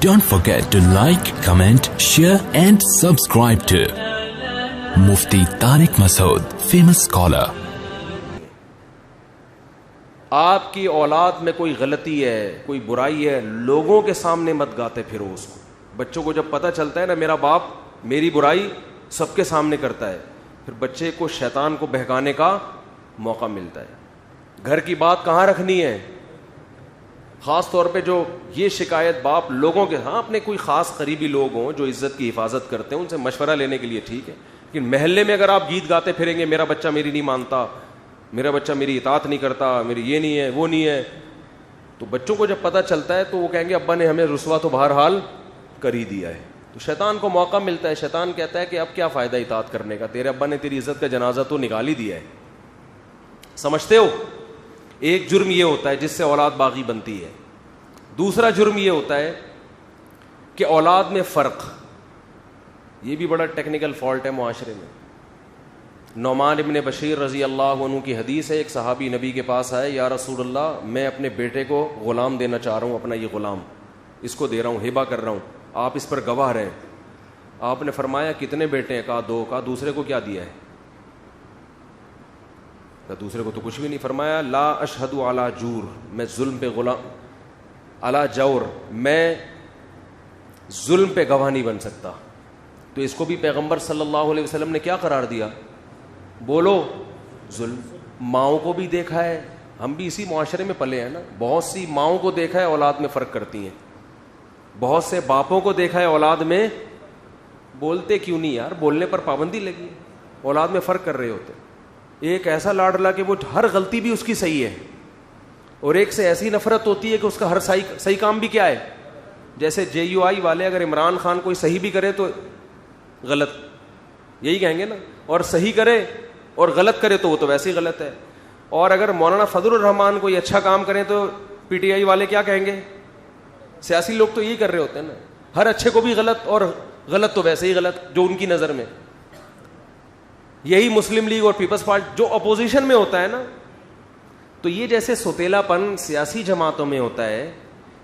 Don't forget to like, comment, share and subscribe to Mufti Tariq Masood, famous scholar. آپ کی اولاد میں کوئی غلطی ہے, کوئی برائی ہے, لوگوں کے سامنے مت گاتے پھرو اس کو. بچوں کو جب پتہ چلتا ہے نا میرا باپ میری برائی سب کے سامنے کرتا ہے, پھر بچے کو شیطان کو بہکانے کا موقع ملتا ہے. گھر کی بات کہاں رکھنی ہے, خاص طور پہ جو یہ شکایت باپ لوگوں کے, ہاں اپنے کوئی خاص قریبی لوگ ہوں جو عزت کی حفاظت کرتے ہیں ان سے مشورہ لینے کے لیے ٹھیک ہے, لیکن محلے میں اگر آپ گیت گاتے پھریں گے میرا بچہ میری نہیں مانتا, میرا بچہ میری اطاعت نہیں کرتا, میری یہ نہیں ہے وہ نہیں ہے, تو بچوں کو جب پتہ چلتا ہے تو وہ کہیں گے ابا نے ہمیں رسوا تو بہرحال کر ہی دیا ہے. تو شیطان کو موقع ملتا ہے, شیطان کہتا ہے کہ اب کیا فائدہ اطاعت کرنے کا, تیرے ابا نے تیری عزت کا جنازہ تو نکال ہی دیا ہے. سمجھتے ہو, ایک جرم یہ ہوتا ہے جس سے اولاد باغی بنتی ہے. دوسرا جرم یہ ہوتا ہے کہ اولاد میں فرق, یہ بھی بڑا ٹیکنیکل فالٹ ہے معاشرے میں. نعمان ابن بشیر رضی اللہ عنہ کی حدیث ہے, ایک صحابی نبی کے پاس آئے, یا رسول اللہ میں اپنے بیٹے کو غلام دینا چاہ رہا ہوں, اپنا یہ غلام اس کو دے رہا ہوں, ہبہ کر رہا ہوں, آپ اس پر گواہ رہیں. آپ نے فرمایا کتنے بیٹے ہیں, کہا 2, کہا دوسرے کو کیا دیا ہے, کہا دوسرے کو تو کچھ بھی نہیں. فرمایا لا اشہد علی جور, میں ظلم پہ غلام علی جور, میں ظلم پہ گواہ نہیں بن سکتا. تو اس کو بھی پیغمبر صلی اللہ علیہ وسلم نے کیا قرار دیا, بولو ظلم. ماؤں کو بھی دیکھا ہے, ہم بھی اسی معاشرے میں پلے ہیں نا, بہت سی ماؤں کو دیکھا ہے اولاد میں فرق کرتی ہیں, بہت سے باپوں کو دیکھا ہے اولاد میں بولتے کیوں نہیں یار, بولنے پر پابندی لگی ہے, اولاد میں فرق کر رہے ہوتے. ایک ایسا لاڈلا کہ وہ ہر غلطی بھی اس کی صحیح ہے, اور ایک سے ایسی نفرت ہوتی ہے کہ اس کا ہر صحیح کام بھی کیا ہے. جیسے JUI والے اگر عمران خان کوئی صحیح بھی کرے تو غلط, یہی کہیں گے نا, اور صحیح کرے اور غلط کرے تو وہ تو ویسے ہی غلط ہے. اور اگر مولانا فضل الرحمان کوئی اچھا کام کریں تو PTI والے کیا کہیں گے, سیاسی لوگ تو یہی کر رہے ہوتے ہیں نا, ہر اچھے کو بھی غلط, اور غلط تو ویسے ہی غلط جو ان کی نظر میں. یہی مسلم لیگ اور پیپلز پارٹی جو اپوزیشن میں ہوتا ہے نا, تو یہ جیسے سوتیلا پن سیاسی جماعتوں میں ہوتا ہے,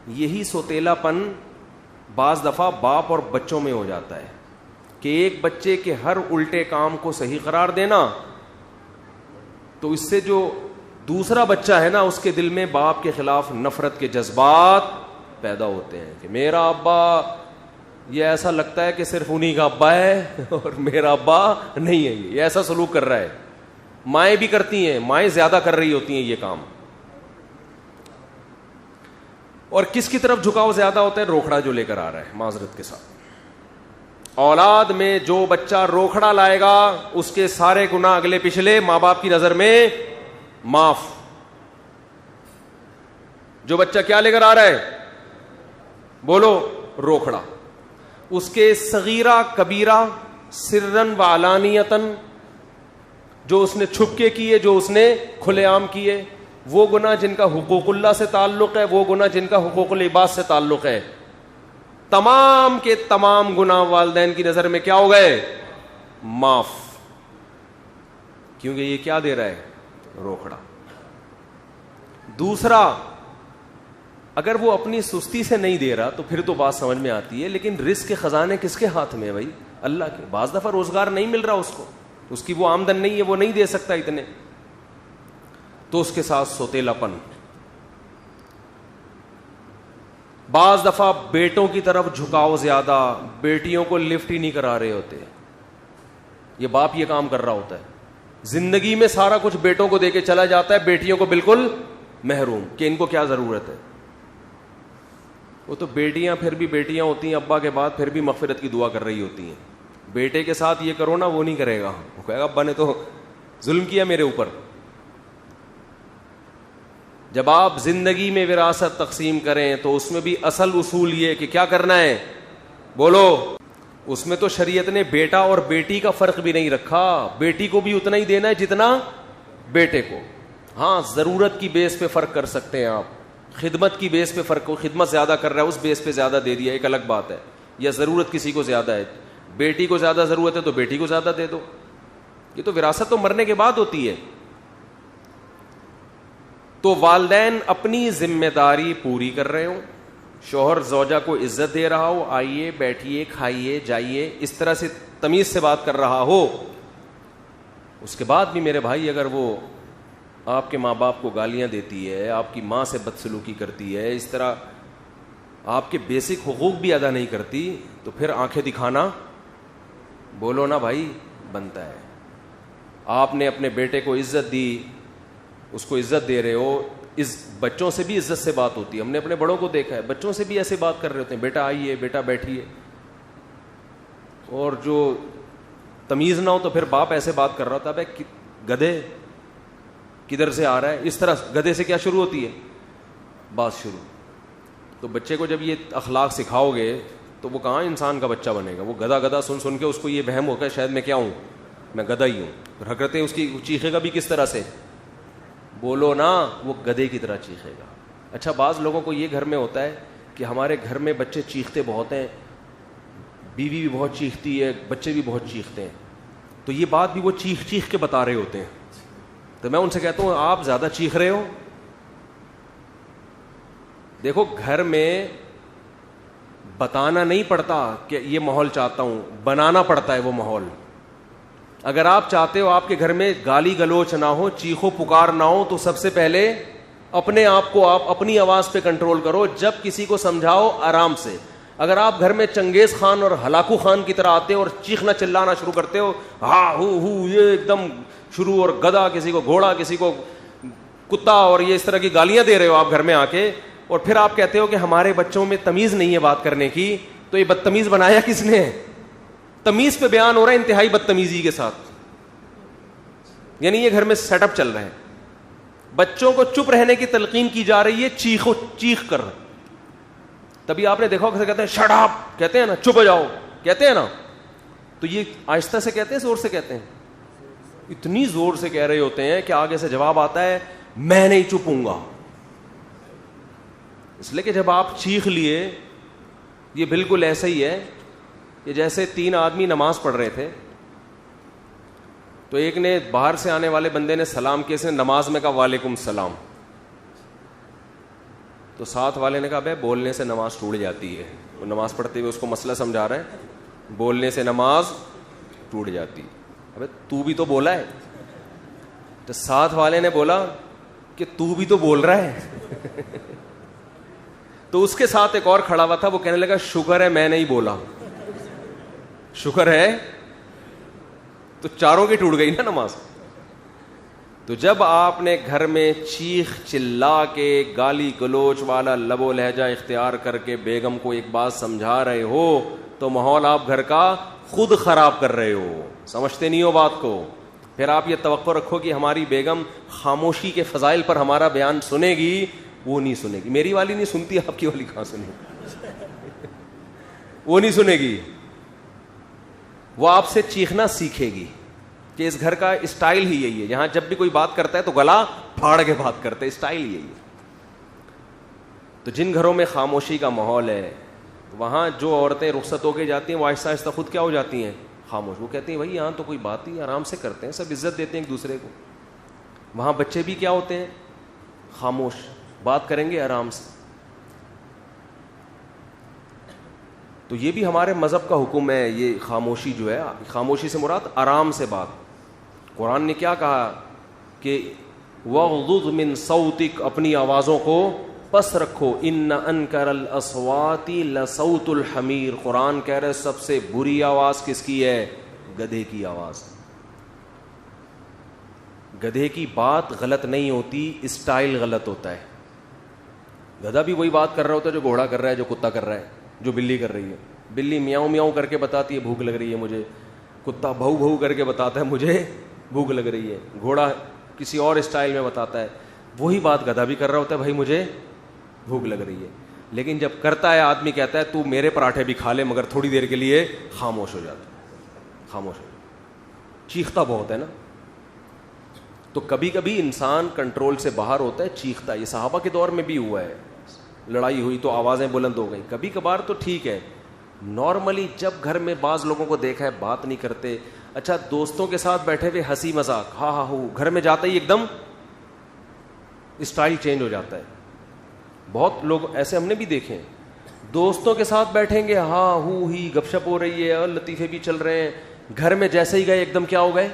یہی سوتیلا پن بعض دفعہ باپ اور بچوں میں ہو جاتا ہے کہ ایک بچے کے ہر الٹے کام کو صحیح قرار دینا, تو اس سے جو دوسرا بچہ ہے نا اس کے دل میں باپ کے خلاف نفرت کے جذبات پیدا ہوتے ہیں کہ میرا ابا, یہ ایسا لگتا ہے کہ صرف انہی کا ابا ہے اور میرا ابا نہیں ہے, یہ ایسا سلوک کر رہا ہے. مائیں بھی کرتی ہیں, مائیں زیادہ کر رہی ہوتی ہیں یہ کام. اور کس کی طرف جھکاؤ زیادہ ہوتا ہے, روکھڑا جو لے کر آ رہا ہے. معذرت کے ساتھ اولاد میں جو بچہ روکھڑا لائے گا اس کے سارے گناہ اگلے پچھلے ماں باپ کی نظر میں معاف. جو بچہ کیا لے کر آ رہا ہے, بولو روکھڑا, اس کے صغیرہ کبیرہ سرن و علانیتن, جو اس نے چھپ کے کیے, جو اس نے کھلے عام کیے, وہ گناہ جن کا حقوق اللہ سے تعلق ہے, وہ گناہ جن کا حقوق العباد سے تعلق ہے, تمام کے تمام گناہ والدین کی نظر میں کیا ہو گئے, معاف. کیونکہ یہ کیا دے رہا ہے, روکھڑا. دوسرا, اگر وہ اپنی سستی سے نہیں دے رہا تو پھر تو بات سمجھ میں آتی ہے, لیکن رزق کے خزانے کس کے ہاتھ میں ہے بھائی, اللہ کے. بعض دفعہ روزگار نہیں مل رہا اس کو, اس کی وہ آمدن نہیں ہے, وہ نہیں دے سکتا اتنے, تو اس کے ساتھ سوتیلا پن. بعض دفعہ بیٹوں کی طرف جھکاؤ زیادہ, بیٹیوں کو لفٹ ہی نہیں کرا رہے ہوتے, یہ باپ یہ کام کر رہا ہوتا ہے. زندگی میں سارا کچھ بیٹوں کو دے کے چلا جاتا ہے, بیٹیوں کو بالکل محروم کہ ان کو کیا ضرورت ہے. وہ تو بیٹیاں پھر بھی بیٹیاں ہوتی ہیں, ابا کے بعد پھر بھی مغفرت کی دعا کر رہی ہوتی ہیں. بیٹے کے ساتھ یہ کرو نا, وہ نہیں کرے گا, وہ کہے گا ابا نے تو ظلم کیا میرے اوپر. جب آپ زندگی میں وراثت تقسیم کریں تو اس میں بھی اصل اصول یہ کہ کیا کرنا ہے, بولو. اس میں تو شریعت نے بیٹا اور بیٹی کا فرق بھی نہیں رکھا, بیٹی کو بھی اتنا ہی دینا ہے جتنا بیٹے کو. ہاں ضرورت کی بیس پہ فرق کر سکتے ہیں آپ, خدمت کی بیس پہ فرق ہو, خدمت زیادہ کر رہا ہے اس بیس پہ زیادہ دے دیا, ایک الگ بات ہے. یا ضرورت کسی کو زیادہ ہے, بیٹی کو زیادہ ضرورت ہے تو بیٹی کو زیادہ دے دو. یہ تو وراثت تو مرنے کے بعد ہوتی ہے. تو والدین اپنی ذمہ داری پوری کر رہے ہوں, شوہر زوجہ کو عزت دے رہا ہو, آئیے بیٹھیے کھائیے جائیے, اس طرح سے تمیز سے بات کر رہا ہو, اس کے بعد بھی میرے بھائی اگر وہ آپ کے ماں باپ کو گالیاں دیتی ہے, آپ کی ماں سے بدسلوکی کرتی ہے, اس طرح آپ کے بیسک حقوق بھی ادا نہیں کرتی, تو پھر آنکھیں دکھانا بولو نا بھائی بنتا ہے. آپ نے اپنے بیٹے کو عزت دی, اس کو عزت دے رہے ہو, اس بچوں سے بھی عزت سے بات ہوتی ہے. ہم نے اپنے بڑوں کو دیکھا ہے, بچوں سے بھی ایسے بات کر رہے ہوتے ہیں, بیٹا آئیے بیٹا بیٹھیے, اور جو تمیز نہ ہو تو پھر باپ ایسے بات کر رہا ہوتا ہے, بھائی گدھے کدھر سے آ رہا ہے, اس طرح گدھے سے کیا شروع ہوتی ہے بات شروع. تو بچے کو جب یہ اخلاق سکھاؤ گے تو وہ کہاں انسان کا بچہ بنے گا, وہ گدھا گدھا سن سن کے اس کو یہ وہم ہوگا شاید میں کیا ہوں, میں گدھا ہی ہوں. حرکتیں اس کی چیخے گا بھی کس طرح سے, بولو نا, وہ گدھے کی طرح چیخے گا. اچھا بعض لوگوں کو یہ گھر میں ہوتا ہے کہ ہمارے گھر میں بچے چیختے بہت ہیں, بیوی بھی بہت چیختی ہے, بچے بھی بہت چیختے ہیں, تو یہ بات بھی وہ چیخ چیخ کے بتا رہے ہوتے ہیں. تو میں ان سے کہتا ہوں آپ زیادہ چیخ رہے ہو. دیکھو گھر میں بتانا نہیں پڑتا کہ یہ ماحول چاہتا ہوں, بنانا پڑتا ہے وہ ماحول. اگر آپ چاہتے ہو آپ کے گھر میں گالی گلوچ نہ ہو, چیخو پکار نہ ہو, تو سب سے پہلے اپنے آپ کو آپ اپنی آواز پہ کنٹرول کرو. جب کسی کو سمجھاؤ آرام سے. اگر آپ گھر میں چنگیز خان اور ہلاکو خان کی طرح آتے ہو اور چیخنا چلانا شروع کرتے ہو, ہاں ہو یہ ایک دم شروع, اور گدھا کسی کو گھوڑا کسی کو کتا, اور یہ اس طرح کی گالیاں دے رہے ہو آپ گھر میں آ کے, اور پھر آپ کہتے ہو کہ ہمارے بچوں میں تمیز نہیں ہے بات کرنے کی, تو یہ بدتمیز بنایا کس نے؟ تمیز پہ بیان ہو رہا ہے انتہائی بدتمیزی کے ساتھ. یعنی یہ گھر میں سیٹ اپ چل رہا ہے, بچوں کو چپ رہنے کی تلقین کی جا رہی ہے چیخ کر. تبھی آپ نے دیکھا کہتے ہیں شٹ اپ, کہتے ہیں نا چپ ہو جاؤ, کہتے ہیں نا, تو یہ آہستہ سے کہتے ہیں زور سے کہتے ہیں؟ اتنی زور سے کہہ رہے ہوتے ہیں کہ آگے سے جواب آتا ہے میں نہیں چپوں گا. اس لیے کہ جب آپ چیخ لیے, یہ بالکل ایسا ہی ہے کہ جیسے 3 آدمی نماز پڑھ رہے تھے, تو ایک نے باہر سے آنے والے بندے نے سلام کیا, اس نے نماز میں کہا وعلیکم السلام, تو ساتھ والے نے کہا بھائی بولنے سے نماز ٹوٹ جاتی ہے. وہ نماز پڑھتے ہوئے اس کو مسئلہ سمجھا رہا ہے, بولنے سے نماز ٹوٹ جاتی. ابے تو بھی تو بولا ہے. تو ساتھ والے نے بولا کہ تو بھی تو بول رہا ہے. تو اس کے ساتھ ایک اور کھڑا ہوا تھا, وہ کہنے لگا شکر ہے میں نہیں بولا, شکر ہے. تو چاروں کی ٹوٹ گئی نا نماز. تو جب آپ نے گھر میں چیخ چلا کے گالی گلوچ والا لب و لہجہ اختیار کر کے بیگم کو ایک بات سمجھا رہے ہو, تو ماحول آپ گھر کا خود خراب کر رہے ہو, سمجھتے نہیں ہو بات کو. پھر آپ یہ توقع رکھو کہ ہماری بیگم خاموشی کے فضائل پر ہمارا بیان سنے گی, وہ نہیں سنے گی. میری والی نہیں سنتی, آپ کی والی کہاں سنے گی؟ وہ نہیں سنے گی. وہ آپ سے چیخنا سیکھے گی کہ اس گھر کا اسٹائل ہی یہی ہے, جہاں جب بھی کوئی بات کرتا ہے تو گلا پھاڑ کے بات کرتے, اسٹائل یہی ہے. تو جن گھروں میں خاموشی کا ماحول ہے, وہاں جو عورتیں رخصت ہو کے جاتی ہیں وہ آہستہ آہستہ خود کیا ہو جاتی ہیں, خاموش. وہ کہتی ہیں بھائی یہاں تو کوئی بات نہیں, آرام سے کرتے ہیں, سب عزت دیتے ہیں ایک دوسرے کو. وہاں بچے بھی کیا ہوتے ہیں, خاموش, بات کریں گے آرام سے. تو یہ بھی ہمارے مذہب کا حکم ہے, یہ خاموشی جو ہے, خاموشی سے مراد آرام سے بات. قرآن نے کیا کہا کہ وَغْضُضْ مِن صَوْتِكَ, اپنی آوازوں کو پس رکھو, إِنَّ أَنْكَرَ الْأَصْوَاتِ لَصَوْتُ الْحَمِيرِ. قرآن کہہ رہے سب سے بری آواز کس کی ہے, گدھے کی آواز. گدھے کی بات غلط نہیں ہوتی, اسٹائل غلط ہوتا ہے. گدھا بھی وہی بات کر رہا ہوتا ہے جو گھوڑا کر رہا ہے, جو کتا کر رہا ہے, جو بلی کر رہی ہے. بلی میاؤں میاؤں کر کے بتاتی ہے بھوک لگ رہی ہے مجھے, کتا بھو بھو کر کے بتاتا ہے مجھے بھوک لگ رہی ہے, گھوڑا کسی اور اسٹائل میں بتاتا ہے. وہی بات گدھا بھی کر رہا ہوتا ہے, بھائی مجھے بھوک لگ رہی ہے. لیکن جب کرتا ہے آدمی کہتا ہے تو میرے پراٹھے بھی کھا لے, مگر تھوڑی دیر کے لیے خاموش ہو جاتا ہے, خاموش ہو جاتا. چیختا بہت ہے نا. تو کبھی کبھی انسان کنٹرول سے باہر ہوتا ہے, چیختا ہے. یہ صحابہ کے دور میں بھی ہوا ہے, لڑائی ہوئی تو آوازیں بلند ہو گئیں. کبھی کبھار تو ٹھیک ہے, نارملی جب گھر میں بعض لوگوں کو دیکھا ہے بات نہیں کرتے. اچھا دوستوں کے ساتھ بیٹھے ہوئے ہنسی مذاق, ہاں ہاں ہو, گھر میں جاتا ہی ایک دم اسٹائل چینج ہو جاتا ہے. بہت لوگ ایسے ہم نے بھی دیکھے ہیں دوستوں کے ساتھ بیٹھیں گے, ہاں ہو ہی گپ شپ ہو رہی ہے اور لطیفے بھی چل رہے ہیں, گھر میں جیسے ہی گئے ایک دم کیا ہو گئے,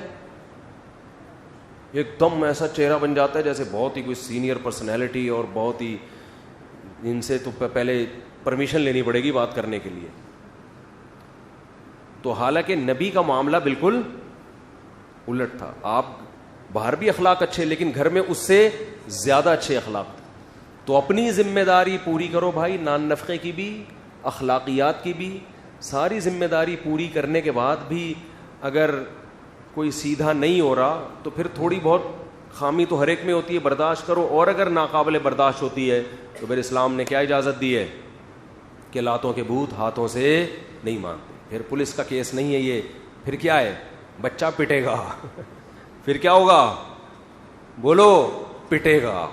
ایک دم ایسا چہرہ بن جاتا ہے جیسے بہت ہی کوئی سینئر پرسنالٹی, اور بہت ہی ان سے تو پہلے پرمیشن لینی پڑے گی بات کرنے کے لیے. تو حالانکہ نبی کا معاملہ بالکل الٹ تھا, آپ باہر بھی اخلاق اچھے لیکن گھر میں اس سے زیادہ اچھے اخلاق تھے. تو اپنی ذمہ داری پوری کرو بھائی, نان نفقے کی بھی, اخلاقیات کی بھی, ساری ذمہ داری پوری کرنے کے بعد بھی اگر کوئی سیدھا نہیں ہو رہا تو پھر تھوڑی بہت خامی تو ہر ایک میں ہوتی ہے, برداشت کرو. اور اگر ناقابل برداشت ہوتی ہے تو پھر اسلام نے کیا اجازت دی ہے کہ لاتوں کے بھوت ہاتھوں سے نہیں مانتے. پھر پولیس کا کیس نہیں ہے یہ, پھر کیا ہے, بچہ پٹے گا. پھر کیا ہوگا, بولو, پٹے گا.